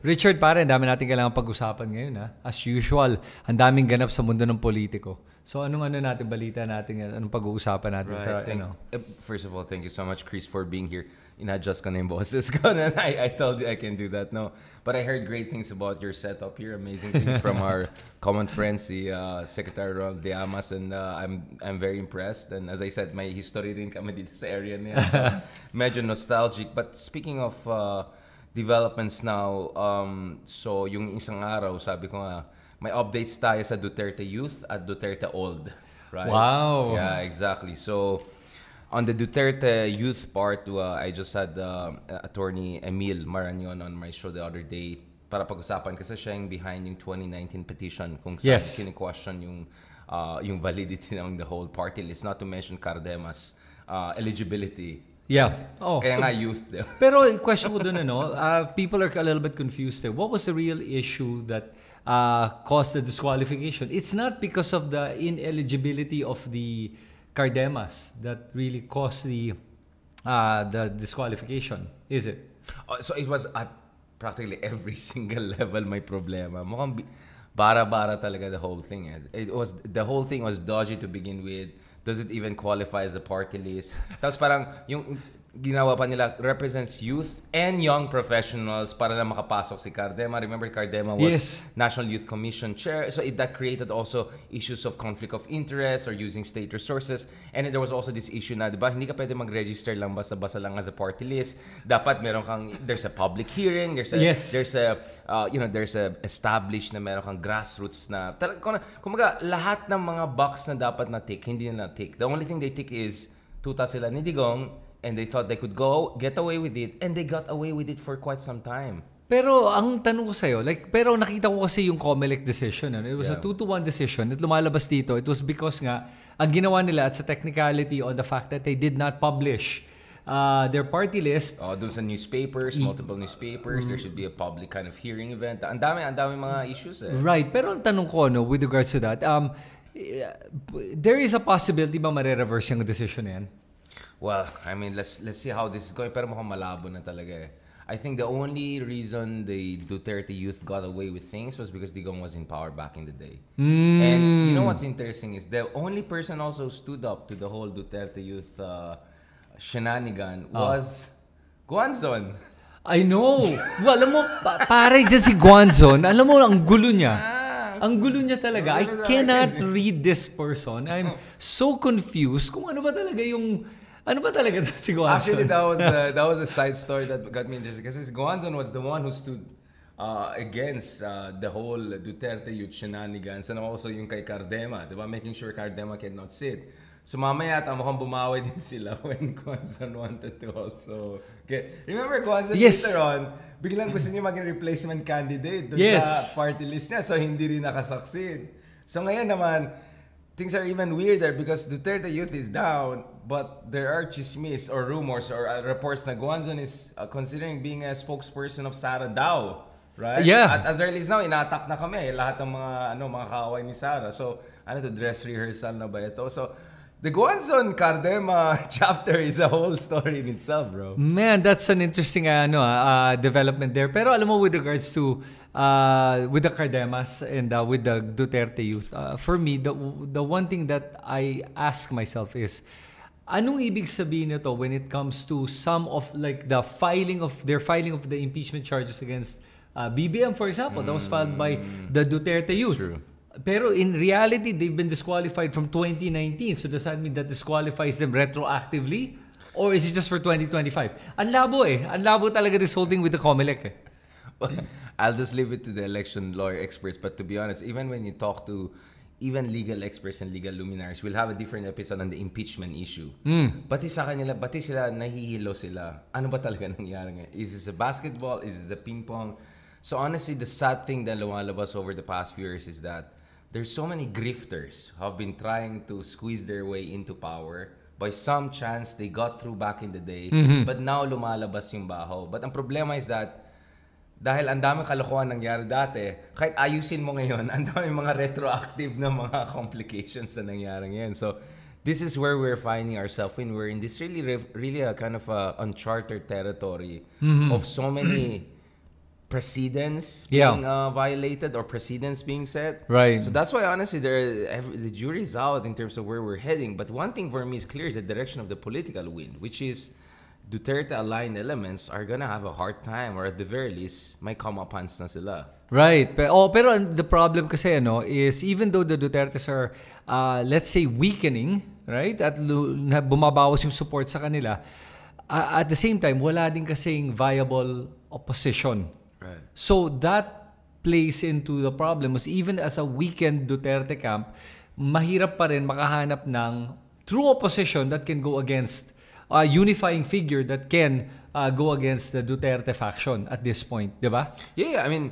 Richard, pare, ang dami natin kailangan pag-usapan ngayon. Ha? As usual, ang daming ganap sa mundo ng politiko. So, anong natin, balita natin, anong pag-uusapan natin sa, First of all, thank you so much, Chris, for being here. Inadjust ka na yung boses ko. I told you I can do that. No. But I heard great things about your setup here. Amazing things from our common friend, si Secretary Ronald Llamas. And I'm very impressed. And as I said, may history rin kami dito sa area niya. So, medyo nostalgic. But speaking of developments now, so yung isang araw, sabi ko nga, may updates tayo sa Duterte Youth at Duterte Old. Right? Wow! Yeah, exactly. So, on the Duterte Youth part, I just had Attorney Emil Marañon on my show the other day para pag-usapan kasi siya yung behind yung 2019 petition kung saan kini-question yung validity ng the whole party list, not to mention Cardema's eligibility. Yeah. Kaya nga youth. Pero question ko dun, people are a little bit confused there. What was the real issue that caused the disqualification? It's not because of the ineligibility of the Cardemas that really caused the disqualification, is it? So it was at practically every single level may problema. Mukhang bara-bara talaga the whole thing. The whole thing was dodgy to begin with. Does it even qualify as a party list? Tapos parang yung ginawa pa nila represents youth and young professionals para na makapasok si Cardema. Remember, Cardema was National Youth Commission chair. So that created also issues of conflict of interest or using state resources. And there was also this issue na, di ba, hindi ka pwede mag-register lang basta-basta lang as a party list. Dapat meron kang, there's a public hearing, there's a established na meron kang grassroots na, kumaga, lahat ng mga box na dapat na tick, hindi na tick. The only thing they tick is, tuta sila ni Digong, and they thought they could get away with it, and they got away with it for quite some time. Pero ang tanong ko sa'yo, pero nakita ko kasi yung COMELEC decision. It was a 2-1 decision. At lumalabas dito, it was because nga, ang ginawa nila at sa technicality on the fact that they did not publish their party list. Doon sa newspapers, multiple newspapers, there should be a public kind of hearing event. Ang dami mga issues. Right. Pero ang tanong ko, with regards to that, there is a possibility ba mare-reverse yung decision na yan? Well, I mean, let's see how this is going. Pero mukhang malabo na talaga. I think the only reason the Duterte Youth got away with things was because Digong was in power back in the day. And you know what's interesting is the only person also stood up to the whole Duterte Youth shenanigan was Guanzon. I know. Well, alam mo, pare dyan si Guanzon, alam mo, ang gulo niya. Ang gulo niya talaga. I cannot read this person. I'm so confused kung ano ba talaga si Guanzon? Actually, that was a side story that got me interested because Guanzon was the one who stood against the whole Duterte Youth shenanigans and also yung kay Cardema, diba? Making sure Cardema cannot sit. So mamaya mukhang bumawi din sila when Guanzon wanted to also. Okay. Remember Guanzon later on, biglang gusto niya maging replacement candidate dun sa party list niya, so hindi rin nakasucceed. So ngayon naman, things are even weirder because Duterte Youth is down, but there are chismis or rumors or reports na Guanzon is considering being a spokesperson of Sara daw. Right? Yeah. At as early as now, ina-attack na kami lahat ng mga kaaway ni Sara. So, dress rehearsal na ba ito? So, the Guanzon Cardema chapter is a whole story in itself, bro. Man, that's an interesting development there. Pero alam mo, with regards to with the Cardemas and with the Duterte Youth, for me, the one thing that I ask myself is, anong ibig sabihin nito when it comes to some of like the filing of the impeachment charges against BBM, for example, that was filed by the Duterte Youth. True. Pero in reality, they've been disqualified from 2019. So does that mean that disqualifies them retroactively? Or is it just for 2025? Ang labo Ang labo talaga this whole thing with the COMELEC Well, I'll just leave it to the election lawyer experts. But to be honest, even when you talk to even legal experts and legal luminaries, we'll have a different episode on the impeachment issue. Pati sa kanila, pati sila, nahihilo sila. Ano ba talaga nangyari ngayon? Is this a basketball? Is this a ping pong? So honestly, the sad thing that lumalabas over the past few years is that there's so many grifters who have been trying to squeeze their way into power. By some chance, they got through back in the day. But now, lumalabas yung baho. But ang problema is that dahil ang daming kalokohan nangyari dati, kahit ayusin mo ngayon, ang daming mga retroactive na mga complications na nangyari ngayon. So, this is where we're finding ourselves when we're in this really a kind of uncharted territory of so many precedents Yeah. being violated or precedents being set. Right. So that's why honestly, the jury's out in terms of where we're heading. But one thing for me is clear: is the direction of the political wind, which is Duterte-aligned elements are gonna have a hard time, or at the very least, may come-upans na sila. Right. Pero the problem kasi is even though the Dutertes are let's say weakening, right? At bumabawas yung support sa kanila, at the same time wala din kasing viable opposition. Right. So that plays into the problem was even as a weakened Duterte camp, mahirap pa rin makahanap ng true opposition that can go against a unifying figure that can go against the Duterte faction at this point, di ba? Yeah, I mean,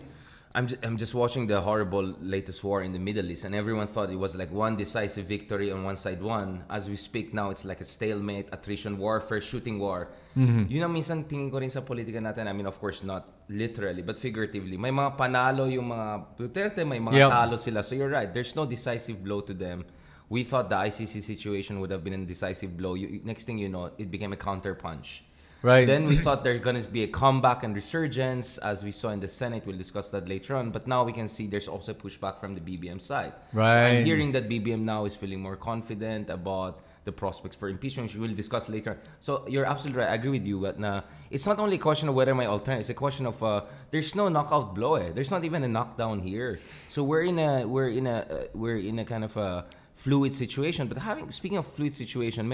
I'm just watching the horrible latest war in the Middle East, and everyone thought it was like one decisive victory on one side won. As we speak now, it's like a stalemate, attrition warfare, shooting war. Yun ang minsan tingin ko rin sa politika natin. I mean, of course, not literally, but figuratively. May mga panalo yung mga Duterte, may mga talo sila. So you're right, there's no decisive blow to them. We thought the ICC situation would have been a decisive blow. Next thing you know, it became a counter-punch. Right. Then we thought there's going to be a comeback and resurgence, as we saw in the Senate. We'll discuss that later on. But now we can see there's also pushback from the BBM side. Right. I'm hearing that BBM now is feeling more confident about the prospects for impeachment, which we'll discuss later. So you're absolutely right. I agree with you. But it's not only a question of whether my alternative. It's a question of there's no knockout blow. There's not even a knockdown here. So we're in a kind of a fluid situation. But speaking of fluid situation,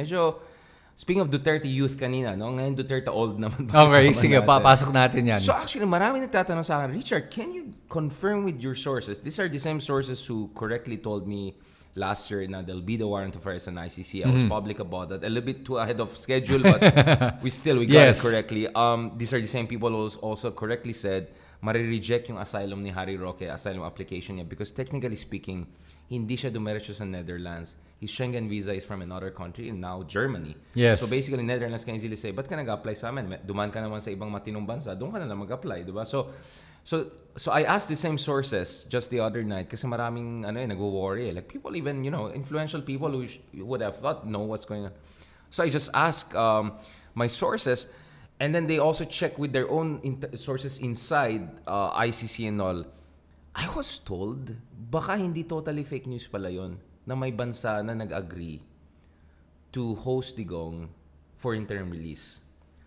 speaking of Duterte youth kanina, no? Ngayon Duterte old naman. Okay, sige, papasok natin yan. So actually, marami nagtatanong sa akin, Richard, can you confirm with your sources? These are the same sources who correctly told me last year na there'll be the warrant of arrest and ICC. I was public about that. A little bit too ahead of schedule, but we got it correctly. These are the same people who also correctly said mari-reject yung asylum ni Harry Roque, asylum application niya, because technically speaking, hindi siya dumiretso sa Netherlands. His Schengen visa is from another country, and now Germany. Yes. So basically, Netherlands can easily say, ba't ka nag-apply sa amin? Duman ka naman sa ibang matinong bansa, doon ka na lang mag-apply, di ba? So I asked the same sources just the other night kasi maraming nag-worry. Like people even, influential people who would have thought know what's going on. So I just asked my sources, and then they also check with their own sources inside ICC and all. I was told, baka hindi totally fake news pala yon, na may bansa na nag-agree to host Digong for interim release.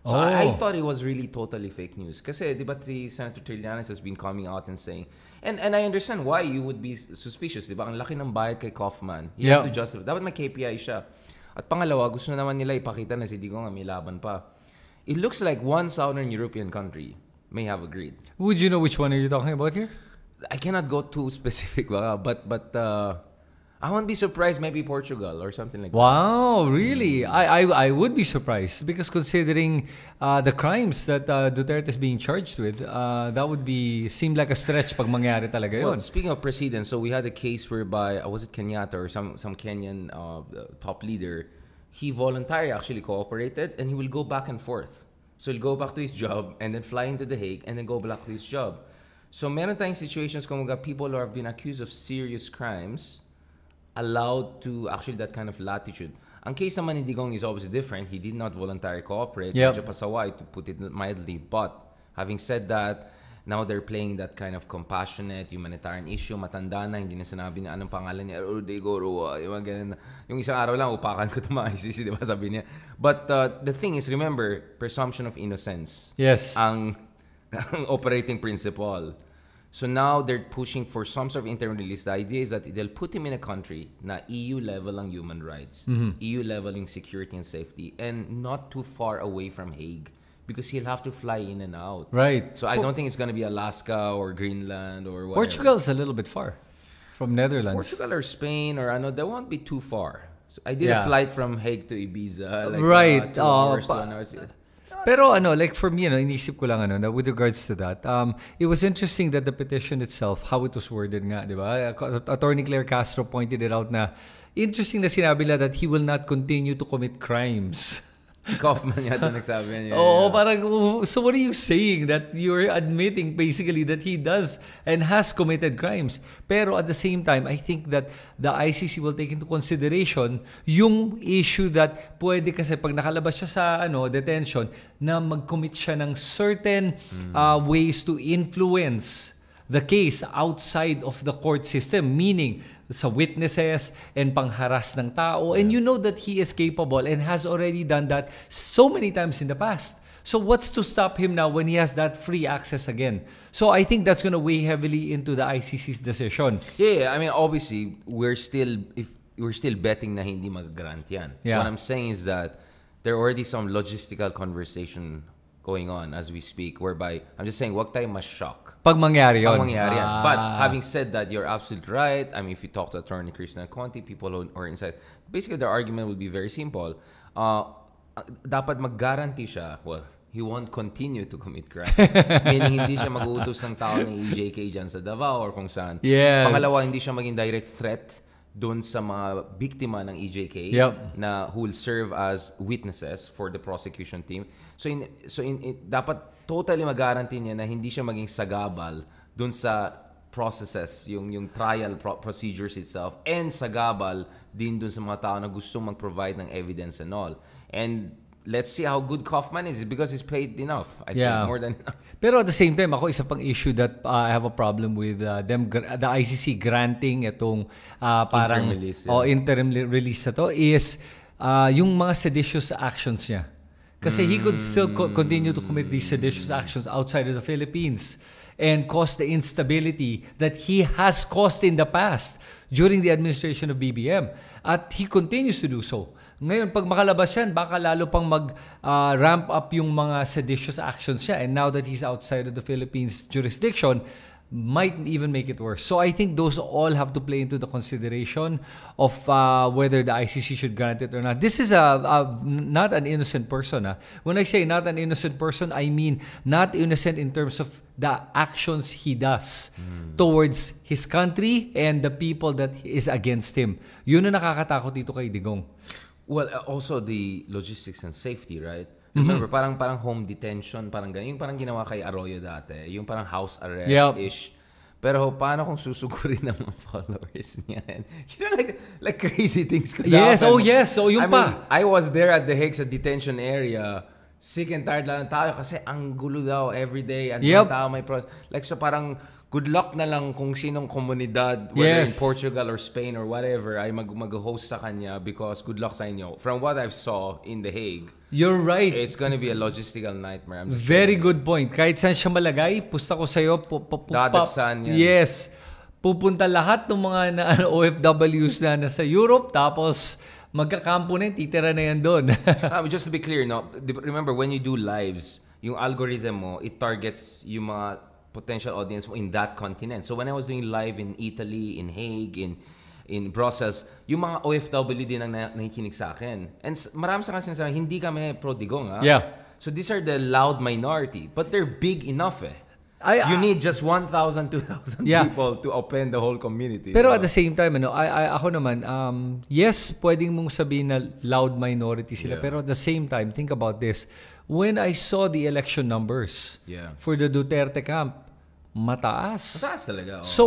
So I thought it was really totally fake news. Kasi, di ba, si Senator Trillanes has been coming out and saying, and I understand why you would be suspicious, di ba? Ang laki ng bayad kay Kaufman. He has to justify. Dapat may KPI siya. At pangalawa, gusto na naman nila ipakita na si Digong may laban pa. It looks like one Southern European country may have agreed. Would you know which one are you talking about here? I cannot go too specific, but I won't be surprised. Maybe Portugal or something like that. Wow, really? I would be surprised because considering the crimes that Duterte is being charged with, that would seem like a stretch pag mangyari talaga yun. Well, speaking of precedents, so we had a case whereby was it Kenyatta or some Kenyan top leader? He voluntarily actually cooperated, and he will go back and forth. So he'll go back to his job and then fly into The Hague and then go back to his job. So meron tayong situations kung people who have been accused of serious crimes allowed to actually that kind of latitude. Ang case naman ni Digong is obviously different. He did not voluntarily cooperate. Yep. Medyo pasaway, to put it mildly. But having said that, now they're playing that kind of compassionate humanitarian issue. Matanda na, hindi na sinabi niya anong pangalan niya. Rodrigo Rua. Yung isang araw lang, upakan ko ito mga ICC, di ba sabi niya. But the thing is, remember, presumption of innocence. Yes. Ang operating principle. So now they're pushing for some sort of interim release. The idea is that they'll put him in a country na EU level ang human rights, EU level yung security and safety, and not too far away from Hague because he'll have to fly in and out. Right. So I don't think it's going to be Alaska or Greenland or whatever. Portugal's a little bit far from Netherlands. Portugal or Spain or they won't be too far. So I did a flight from Hague to Ibiza. Right. 2 hours, 1 hour. Pero like for me, inisip ko lang na with regards to that, it was interesting that the petition itself, how it was worded nga, di ba? Attorney Claire Castro pointed it out na interesting na sinabi nila that he will not continue to commit crimes. Si Kaufman yata nagsabi niya. Oo, parang, so what are you saying? That you're admitting basically that he does and has committed crimes. Pero at the same time, I think that the ICC will take into consideration yung issue that pwede kasi pag nakalabas siya sa detention, na mag-commit siya ng certain ways to influence the case outside of the court system, meaning sa witnesses and pangharas ng tao. And you know that he is capable and has already done that so many times in the past. So what's to stop him now when he has that free access again? So I think that's going to weigh heavily into the ICC's decision. Yeah, I mean, obviously, we're still betting na hindi mag-grant yan. Yeah. What I'm saying is that there are already some logistical conversation going on as we speak, whereby I'm just saying, wag tayo ma-shock. Pag mangyari yun. Pag mangyari yan. But having said that, you're absolutely right. I mean, if you talk to Attorney Christina Conti, people who are inside, basically their argument would be very simple. Dapat mag-guarantee siya, well, he won't continue to commit crimes. Meaning, hindi siya mag-uutos ng tao ng EJK dyan sa Davao or kung saan. Yes. Pangalawa, hindi siya maging direct threat doon sa mga biktima ng EJK na who will serve as witnesses for the prosecution team. So dapat totally mag-guarantee niya na hindi siya maging sagabal doon sa processes, yung trial procedures itself, and sagabal din doon sa mga tao na gustong mag-provide ng evidence and all. And let's see how good Kaufman is because he's paid enough. I think more than enough. Pero at the same time, ako isa pang issue that I have a problem with the ICC granting itong parang interim release na to is yung mga seditious actions niya. Kasi he could still continue to commit these seditious actions outside of the Philippines and cause the instability that he has caused in the past during the administration of BBM. At he continues to do so. Ngayon, pag makalabas yan, baka lalo pang mag-ramp up yung mga seditious actions siya. And now that he's outside of the Philippines jurisdiction, might even make it worse. So I think those all have to play into the consideration of whether the ICC should grant it or not. This is not an innocent person. When I say not an innocent person, I mean not innocent in terms of the actions he does towards his country and the people that is against him. Yun ang nakakatakot dito kay Digong. Well, also the logistics and safety, right? Remember, parang home detention, parang ganyan. Yung parang ginawa kay Arroyo dati. Yung parang house arrest-ish. Pero paano kung susugurin ng mga followers niya? You know, like crazy things could happen. Yes, oh yes. So yung mean, I was there at the Hague sa detention area. Sick and tired lang ng tao kasi ang gulo daw everyday. Ang tao may like so parang good luck na lang kung sinong komunidad, whether in Portugal or Spain or whatever, ay mag-host sa kanya because good luck sa inyo. From what I've saw in The Hague, you're right. It's gonna be a logistical nightmare. Very good point. Kahit saan siya malagay, pusta ko sa'yo, dadagsan yan. Yes. Pupunta lahat ng mga OFWs na nasa Europe, tapos magkakampo na yun, titira na yan doon. Just to be clear, no, remember when you do lives, yung algorithm mo, it targets yung mga potential audience mo in that continent. So when I was doing live in Italy, in Hague, in Brussels, yung mga OFW din ang nakikinig sa akin. And marami sa kasi sinasabi, hindi kami pro-Digong. Yeah. So these are the loud minority. But they're big enough you need just 1,000, 2,000 people to open the whole community. Pero at the same time, ako naman, yes, pwedeng mong sabihin na loud minority sila. Pero at the same time, think about this. When I saw the election numbers for the Duterte camp, mataas. Mataas talaga. Oh. So,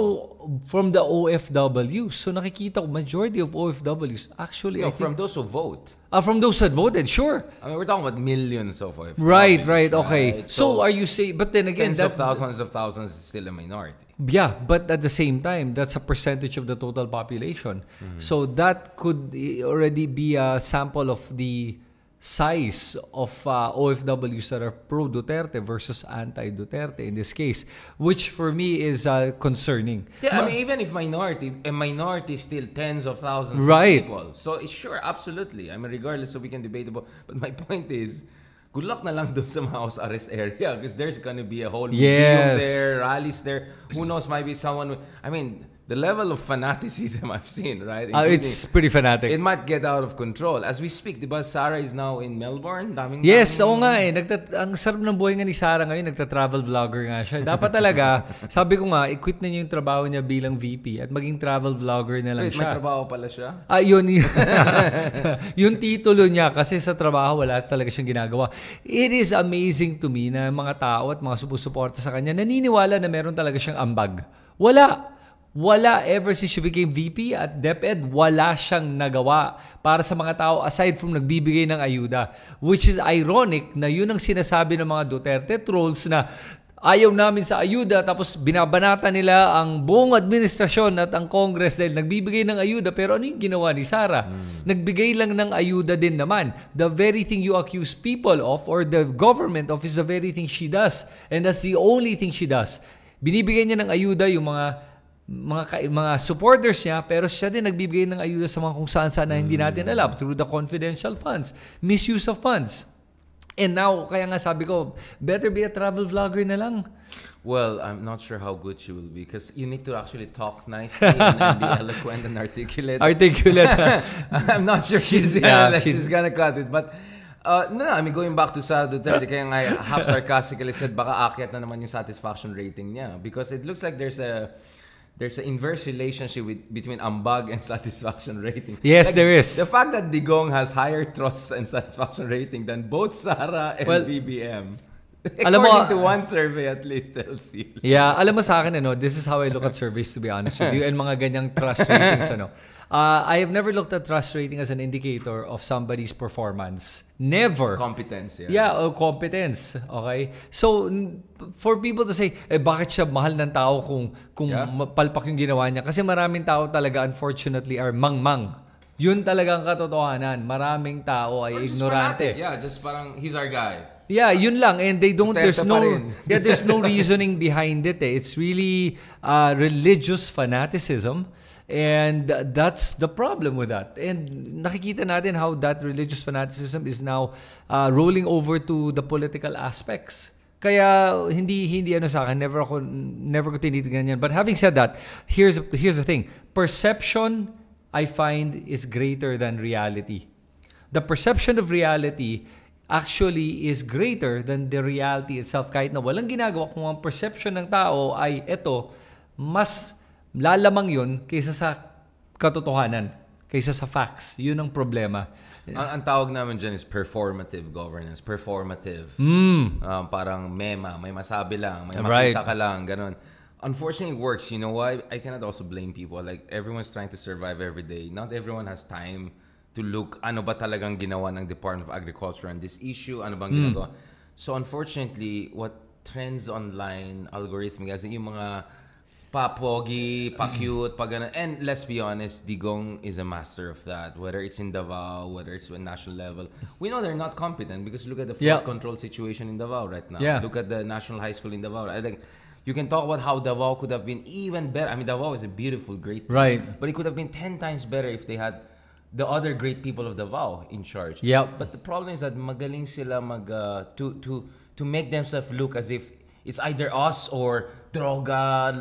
from the OFWs, so nakikita ko, majority of OFWs, actually, I think, from those who vote. From those that voted, sure. I mean, we're talking about millions of OFWs. Right, okay. Right? So, are you saying, but then again, tens of thousands is still a minority. Yeah, but at the same time, that's a percentage of the total population. So, that could already be a sample of the size of OFWs that are pro-Duterte versus anti-Duterte in this case, which for me is concerning. Yeah, I mean, even if a minority is still tens of thousands of people. So, sure, absolutely. I mean, regardless, so we can debate about. But my point is, good luck na lang dun sa house arrest area because there's gonna be a whole museum there, rallies there. Who knows, might be someone. I mean, the level of fanaticism I've seen, right? Including, It's pretty fanatic. it might get out of control. As we speak, di ba, Sarah is now in Melbourne? Yes, oo nga eh. Ang sarap ng buhay nga ni Sarah ngayon, nagta-travel vlogger nga siya. Dapat talaga, sabi ko nga, i-quit na niya yung trabaho niya bilang VP at maging travel vlogger na lang Wait, siya. may trabaho pala siya? Yun. Yung titulo niya kasi sa trabaho wala talaga siyang ginagawa. It is amazing to me na mga tao at mga sumusuporta sa kanya naniniwala na meron talaga siyang ambag. Wala ever since she became VP at DepEd, wala siyang nagawa para sa mga tao aside from nagbibigay ng ayuda. Which is ironic na yun ang sinasabi ng mga Duterte trolls na ayaw namin sa ayuda tapos binabanata nila ang buong administrasyon at ang Congress dahil nagbibigay ng ayuda. Pero ano yung ginawa ni Sara? Nagbigay lang ng ayuda din naman. The very thing you accuse people of or the government of is the very thing she does. And that's the only thing she does. Binibigay niya ng ayuda yung mga supporters niya, pero siya din nagbibigay ng ayuda sa mga kung saan-saan na hindi natin alam through the confidential funds, misuse of funds. And now, kaya nga sabi ko, better be a travel vlogger na lang. Well, I'm not sure how good she will be because you need to actually talk nicely and be eloquent and articulate. I'm not sure she's gonna cut it, but no, I mean, going back to Sara Duterte, kaya nga half sarcastically said baka akyat na naman yung satisfaction rating niya because it looks like there's an inverse relationship between ambag and satisfaction rating. Yes, there is. The fact that Digong has higher trust and satisfaction rating than both Sara and BBM. According to one survey at least, tells you. Yeah, alam mo sa akin, this is how I look at surveys to be honest with you and mga ganyang trust ratings. I have never looked at trust rating as an indicator of somebody's performance. Never. Competence, competence. Okay? So, for people to say, bakit siya mahal ng tao kung palpak yung ginawa niya? Kasi maraming tao talaga, unfortunately, are mangmang. Yun talagang katotohanan. Maraming tao ay ignorante. Just parang, he's our guy. Yeah, yun lang. And they don't, there's no reasoning behind it. It's really religious fanaticism. And that's the problem with that. And nakikita natin how that religious fanaticism is now rolling over to the political aspects. Kaya hindi sa akin, never ko tinitignan yan. But having said that, here's the thing. Perception, I find, is greater than reality. The perception of reality actually is greater than the reality itself. Kahit na walang ginagawa, kung ang perception ng tao ay mas lalamang yun kaysa sa katotohanan, kaysa sa facts. Yun ang problema. Ang tawag namin dyan is performative governance. Performative. Parang may masabi lang, may makita ka lang, ganun. Unfortunately, it works. You know why? I cannot also blame people. Like, everyone's trying to survive every day. Not everyone has time to look, ano ba talagang ginawa ng Department of Agriculture on this issue? Ano bang ginagawa? So, unfortunately, what trends online, algorithmic, as yung mga pa-pogi, pa-cute, pa-ganon. And let's be honest, Digong is a master of that. Whether it's in Davao, whether it's at national level. We know they're not competent because look at the flood control situation in Davao right now. Look at the National High School in Davao. I think you can talk about how Davao could have been even better. I mean, Davao is a beautiful, great place. Right. But it could have been 10 times better if they had the other great people of Davao in charge. But the problem is that magaling sila to make themselves look as if it's either us or droga,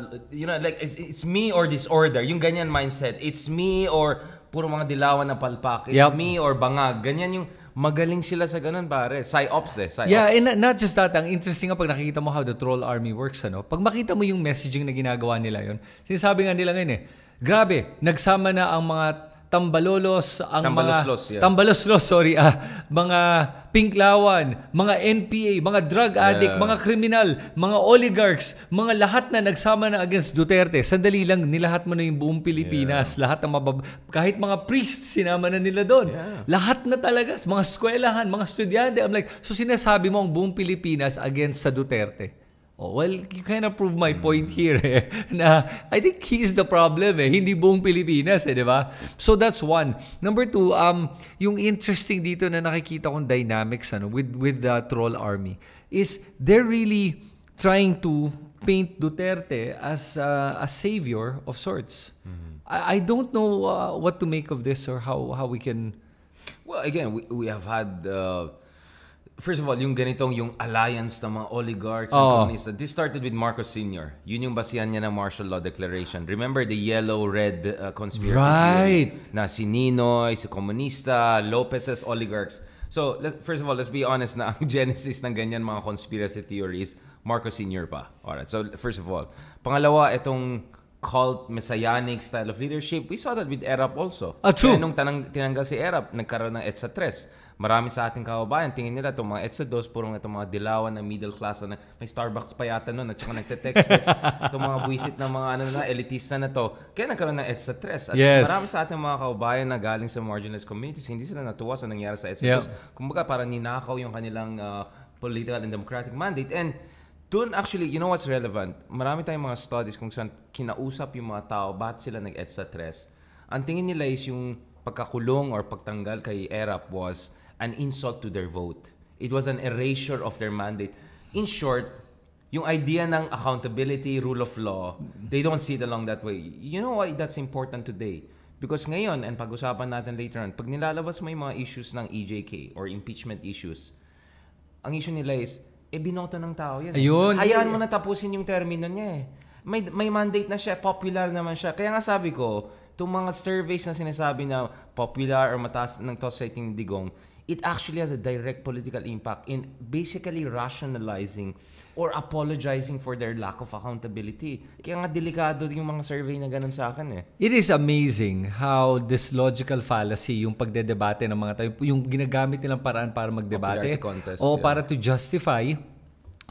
like it's me or disorder. Yung ganyan mindset. It's me or puro mga dilawan na palpak. It's me or bangag. Ganyan yung magaling sila sa ganun, pare. Psyops. And not just that. Ang interesting nga pag nakikita mo how the troll army works, pag makita mo yung messaging na ginagawa nila yun, sinasabi nga nila ngayon grabe, nagsama na ang mga tambaloslos, mga pinklawan, mga NPA, mga drug addict, mga kriminal, mga oligarchs, mga lahat na nagsama na against Duterte. Sandali lang, nilahat mo na yung buong Pilipinas. Lahat ng kahit mga priests, sinama na nila doon. Lahat na talaga, mga eskwelahan, mga estudyante. I'm like, so sinasabi mo ang buong Pilipinas against sa Duterte. Oh, well, you kind of prove my point here na I think he's the problem hindi buong Pilipinas di ba? So that's one. Number two, yung interesting dito na nakikita kong dynamics with the troll army is they're really trying to paint Duterte as a savior of sorts. I don't know what to make of this or how we can. Well, again, we have had First of all, yung yung alliance ng mga oligarchs and communists, this started with Marcos Sr. Yun yung basihan niya ng martial law declaration. Remember the yellow-red conspiracy theory? Na si Ninoy, si komunista, Lopez's oligarchs. So, first of all, let's be honest na ang genesis ng ganyan mga conspiracy theories, Marcos Sr. pa. Alright, so first of all. Pangalawa, itong cult, messianic style of leadership, we saw that with Erap also. True. Kaya nung tinanggal si Erap, nagkaroon ng EDSA 3. Marami sa ating kababayan, tingin nila itong mga EDSA 2, purong itong mga dilawan na middle class na may Starbucks pa yata nun at saka nagte-text. Itong mga buwisit ng mga elitista na to. Kaya nagkaroon ng EDSA 3. At marami sa ating mga kababayan na galing sa marginalized communities, hindi sila natuwa sa nangyari sa EDSA 2. Kumbaga parang ninakaw yung kanilang political and democratic mandate. And doon actually, you know what's relevant? Marami tayong mga studies kung saan kinausap yung mga tao, bakit sila nag-EDSA 3. Ang tingin nila is yung pagkakulong or pagtanggal kay Erap was an insult to their vote. It was an erasure of their mandate. In short, yung idea ng accountability, rule of law, they don't see it along that way. You know why that's important today? Because ngayon, and pag-usapan natin later on, pag nilalabas mo yung mga issues ng EJK or impeachment issues, ang issue nila is, binoto ng tao yan. Ayun. Hayaan mo na tapusin yung termino niya eh. May mandate na siya, popular naman siya. Kaya nga sabi ko, itong mga surveys na sinasabi na popular or mataas ng toss rating ni Digong, it actually has a direct political impact in basically rationalizing or apologizing for their lack of accountability. Kaya nga delikado yung mga survey na ganun sa akin eh. It is amazing how this logical fallacy, yung pagdedebate ng mga tao, yung ginagamit nilang paraan para magdebate o para to justify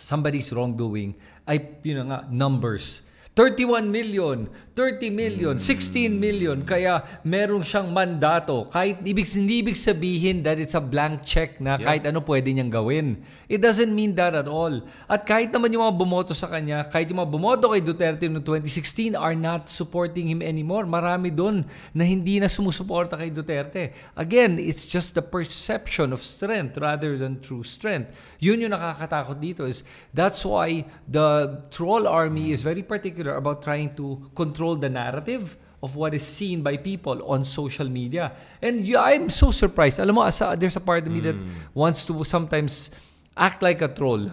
somebody's wrongdoing ay yun nga, numbers. 31 million, 30 million, 16 million. Kaya meron siyang mandato. Kahit hindi ibig sabihin that it's a blank check na kahit ano pwede niyang gawin. It doesn't mean that at all. At kahit naman yung mga bumoto sa kanya, kahit yung mga bumoto kay Duterte noong 2016 are not supporting him anymore. Marami doon na hindi na sumusuporta kay Duterte. Again, it's just the perception of strength rather than true strength. Yun yung nakakatakot dito is that's why the troll army is very particular about trying to control the narrative of what is seen by people on social media. And I'm so surprised. Alam mo, there's a part of me that wants to sometimes act like a troll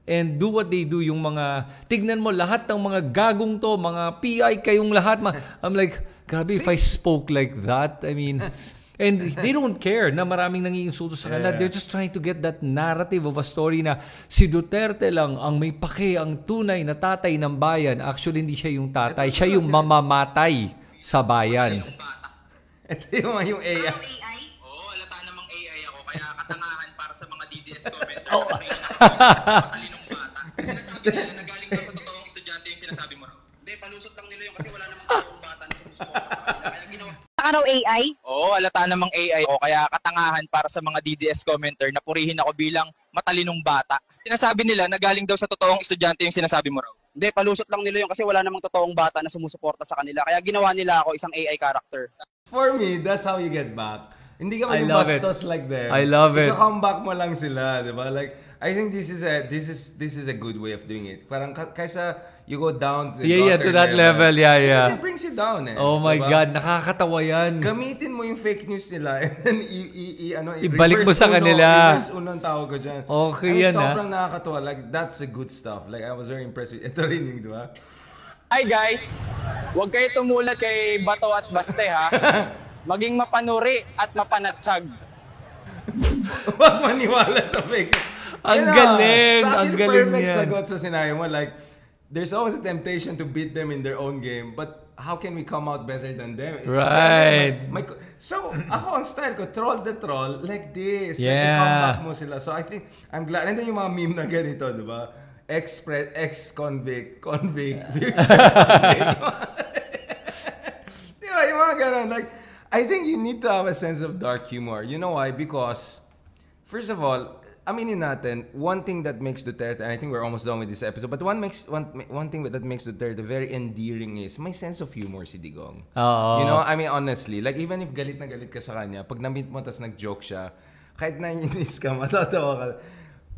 and do what they do. Yung mga, tignan mo lahat ng mga gagong to, mga PI kayong lahat. I'm like, grabe, if I spoke like that, I mean... And they don't care na maraming nangiinsulto sa kanila. They're just trying to get that narrative of a story na si Duterte lang ang may pake, ang tunay na tatay ng bayan. Actually, hindi siya yung tatay. Siya yung mamamatay sa bayan. Ito yung AI. Oo, halata namang AI ako. Kaya katangahan para sa mga DDS commenter. Matalinong bata. Sinasabi nila na galing daw sa totoong estudyante yung sinasabi mo. Hindi, palusot lang nila yung kasi wala namang totoong bata na sumusuporta sa kanila. Kaya ginawa. Araw AI? Oo, halata namang AI ako. Kaya katangahan para sa mga DDS commenter na purihin ako bilang matalinong bata. Sinasabi nila na galing daw sa totoong estudyante yung sinasabi mo raw. Hindi, palusot lang nila yung kasi wala namang totoong bata na sumusuporta sa kanila. Kaya ginawa nila ako isang AI character. For me, that's how you get back. Hindi ka maging bastos like them. I love it. Ika-come back mo lang sila, di ba? Like, I think this is a good way of doing it. Parang kaysa you go down to the to that level. Kasi it brings you down eh. Oh my diba? God, nakakatawa yan. Gamitin mo yung fake news nila and then ibalik mo sa kanila. Reverse uno ang tawag ko dyan. Okay yan sobrang nakakatawa. Like, that's a good stuff. Like, I was very impressed with ito rin, di ba? Hi guys! Huwag kayo tumulat kay Bato at Baste ha. Maging mapanuri at mapanatsyag. Huwag maniwala sa fake news. Ang galing! Ang galing perfect yan. sagot sa scenario mo. Like, there's always a temptation to beat them in their own game. But how can we come out better than them? Right. So, ako ang style ko, troll the troll like this. Yeah. Like, i-comeback mo sila. So, I think, I'm glad. Nandun yung mga meme na ganito, di ba? Ex-convict, future convict. Di ba? Yung mga ganun. Like, I think you need to have a sense of dark humor. You know why? Because, first of all, aminin natin, one thing that makes Duterte, and I think we're almost done with this episode, but one thing that makes Duterte very endearing is may sense of humor si Digong. Oo. You know, I mean, honestly, like even if galit na galit ka sa kanya, pag na-meet mo tas nag-joke siya, kahit naiinis ka, matatawa ka.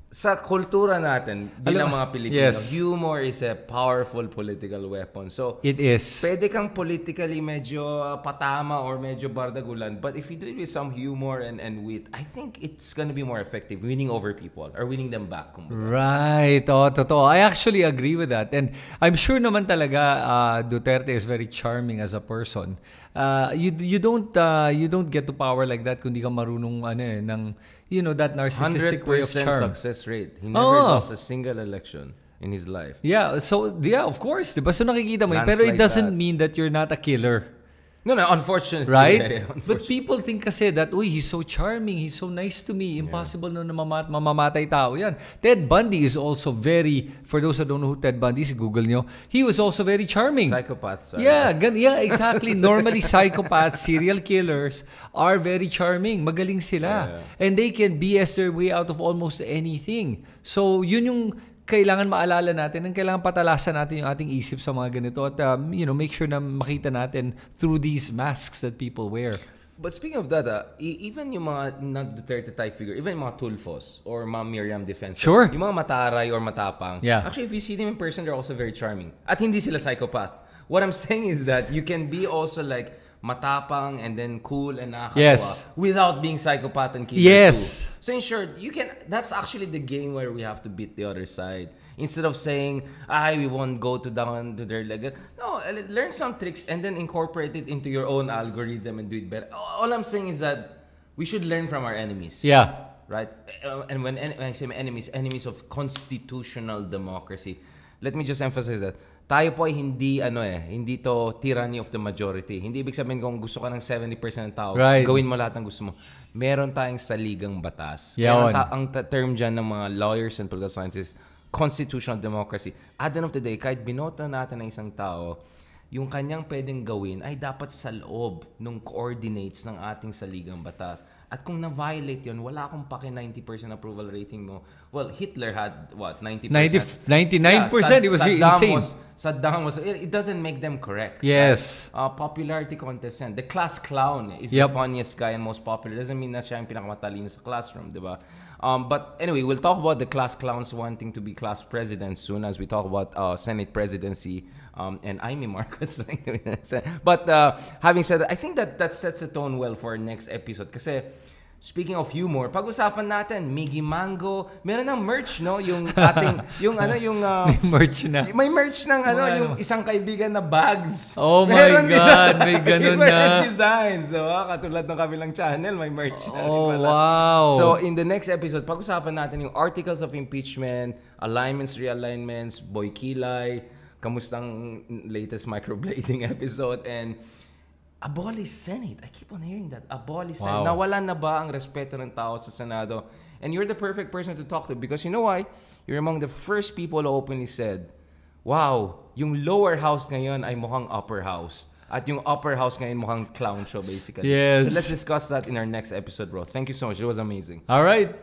sa kultura natin bilang mga Pilipino, yes. humor is a powerful political weapon. So, It is. pwede kang politically medyo patama or medyo bardagulan, but if you do it with some humor and wit, I think it's gonna be more effective winning over people or winning them back. Right. Oh, totoo. I actually agree with that. And I'm sure naman talaga Duterte is very charming as a person. You don't get to power like that kung di ka marunong that narcissistic 100% way of charm. success rate. He never lost a single election in his life. Yeah, so of course, 'di ba? So nakikita mo, pero it Landslide doesn't that. mean that you're not a killer. No, unfortunately. Right? Yeah, But people think kasi that, he's so charming, he's so nice to me, impossible na mamamatay tao yan. Ted Bundy is also very, for those who don't know who Ted Bundy is, Google nyo, he was also very charming. Psychopaths. Yeah, exactly. Normally, psychopaths, serial killers are very charming. Magaling sila. And they can BS their way out of almost anything. So, yun yung kailangan maalala natin and kailangan patalasan natin yung ating isip sa mga ganito at make sure na makita natin through these masks that people wear. But speaking of that, even yung mga not Duterte type figure, even yung mga Tulfos or Ma'am Miriam Defense, Sure. yung mga mataray or matapang, Yeah. actually if you see them in person, they're also very charming. At hindi sila psychopath. What I'm saying is that you can be also like matapang and then cool and nakakatawa Yes. without being psychopath and killer Yes. too. So in short, that's actually the game where we have to beat the other side. Instead of saying, we won't go down to their level. No, learn some tricks and then incorporate it into your own algorithm and do it better. All I'm saying is that we should learn from our enemies. Yeah. Right? And when I say enemies of constitutional democracy, let me just emphasize that tayo po ay hindi to tyranny of the majority. Hindi ibig sabihin kung gusto ka ng 70% ng tao, Right. gawin mo lahat ng gusto mo. Meron tayong saligang batas. Yawn. Kaya ang term dyan ng mga lawyers and political scientists, constitutional democracy. At the end of the day, kahit binota natin ng isang tao, yung kanyang pwedeng gawin ay dapat sa loob ng coordinates ng ating saligang batas. At kung na-violate yun, wala akong pake 90% approval rating mo. Well, Hitler had, 90%? 99%, it was insane. Saddam was, it doesn't make them correct. Yes. Right? Popularity contest yan. The class clown is Yep. the funniest guy and most popular. Doesn't mean na siya yung pinakamatalino sa classroom, di ba? But anyway, we'll talk about the class clowns wanting to be class presidents soon as we talk about Senate presidency and Amy Marcos. But having said that, I think that sets the tone well for our next episode. Kasi speaking of humor, pag-usapan natin, Miggy Mango, meron ng merch, no? Yung ating, Merch na. may merch ng yung isang kaibigan na bags. Oh my Meron God, din. may ganun Different na. designs, diba? Katulad ng kabilang channel, may merch na. Oh, rin pala. wow. So, in the next episode, pag-usapan natin yung articles of impeachment, alignments, realignments, Boy Kilay, kamustang latest microblading episode, and abolish Senate. I keep on hearing that. Abolish Senate. Wow. Nawalan na ba ang respeto ng tao sa Senado? And you're the perfect person to talk to because you know why? You're among the first people who openly said, wow, yung lower house ngayon ay mukhang upper house. At yung upper house ngayon mukhang clown show basically. Yes. So let's discuss that in our next episode, bro. Thank you so much. It was amazing. All right.